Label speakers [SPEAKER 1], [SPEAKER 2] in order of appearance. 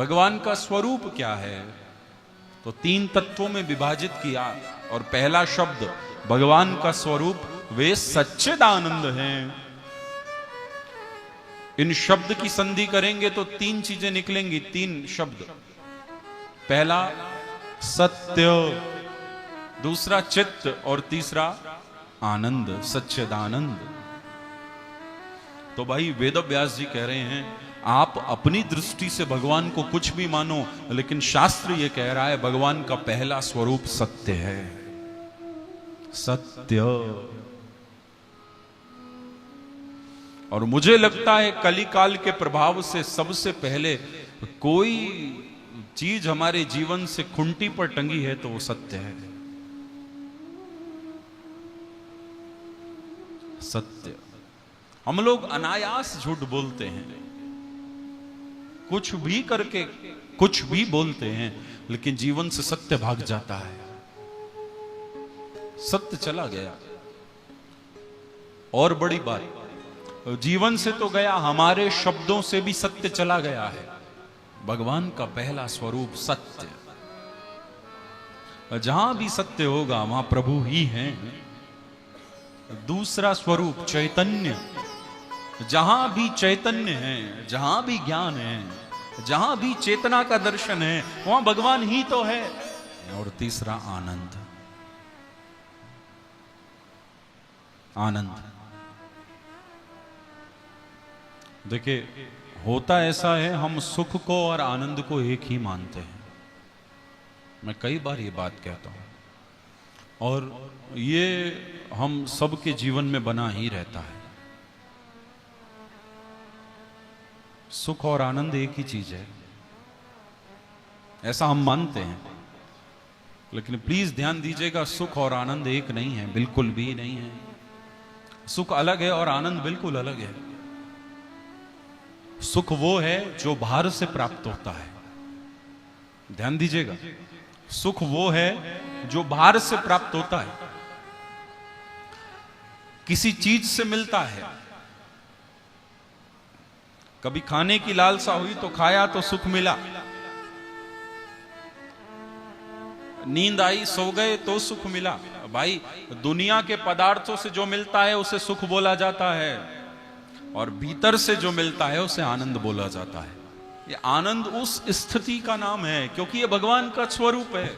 [SPEAKER 1] भगवान का स्वरूप क्या है, तो तीन तत्वों में विभाजित किया। और पहला शब्द भगवान का स्वरूप वे सच्चिदानंद हैं। इन शब्द की संधि करेंगे तो तीन चीजें निकलेंगी, तीन शब्द। पहला सत्य, दूसरा चित्त और तीसरा आनंद, सच्चिदानंद। तो भाई वेद व्यास जी कह रहे हैं आप अपनी दृष्टि से भगवान को कुछ भी मानो, लेकिन शास्त्र ये कह रहा है भगवान का पहला स्वरूप सत्य है। सत्य। और मुझे लगता है कलिकाल के प्रभाव से सबसे पहले कोई चीज हमारे जीवन से खूंटी पर टंगी है तो वो सत्य है। सत्य। हम लोग अनायास झूठ बोलते हैं, कुछ भी करके कुछ भी बोलते हैं, लेकिन जीवन से सत्य भाग जाता है, सत्य चला गया। और बड़ी बात, जीवन से तो गया, हमारे शब्दों से भी सत्य चला गया है। भगवान का पहला स्वरूप सत्य। जहां भी सत्य होगा वहां प्रभु ही हैं। दूसरा स्वरूप चैतन्य। जहां भी चैतन्य है, जहां भी ज्ञान है, जहां भी चेतना का दर्शन है, वहां भगवान ही तो है। और तीसरा आनंद। आनंद। देखिए होता ऐसा है, हम सुख को और आनंद को एक ही मानते हैं। मैं कई बार ये बात कहता हूं, और ये हम सबके जीवन में बना ही रहता है। सुख और आनंद एक ही चीज है, ऐसा हम मानते हैं। लेकिन प्लीज ध्यान दीजिएगा, सुख और आनंद एक नहीं है, बिल्कुल भी नहीं है। सुख अलग है और आनंद बिल्कुल अलग है। सुख वो है जो बाहर से प्राप्त होता है। ध्यान दीजिएगा, सुख वो है जो बाहर से प्राप्त होता है, किसी चीज से मिलता है। कभी खाने की लालसा हुई तो खाया तो सुख मिला, नींद आई सो गए तो सुख मिला। भाई दुनिया के पदार्थों से जो मिलता है उसे सुख बोला जाता है, और भीतर से जो मिलता है उसे आनंद बोला जाता है। ये आनंद उस स्थिति का नाम है, क्योंकि ये भगवान का स्वरूप है।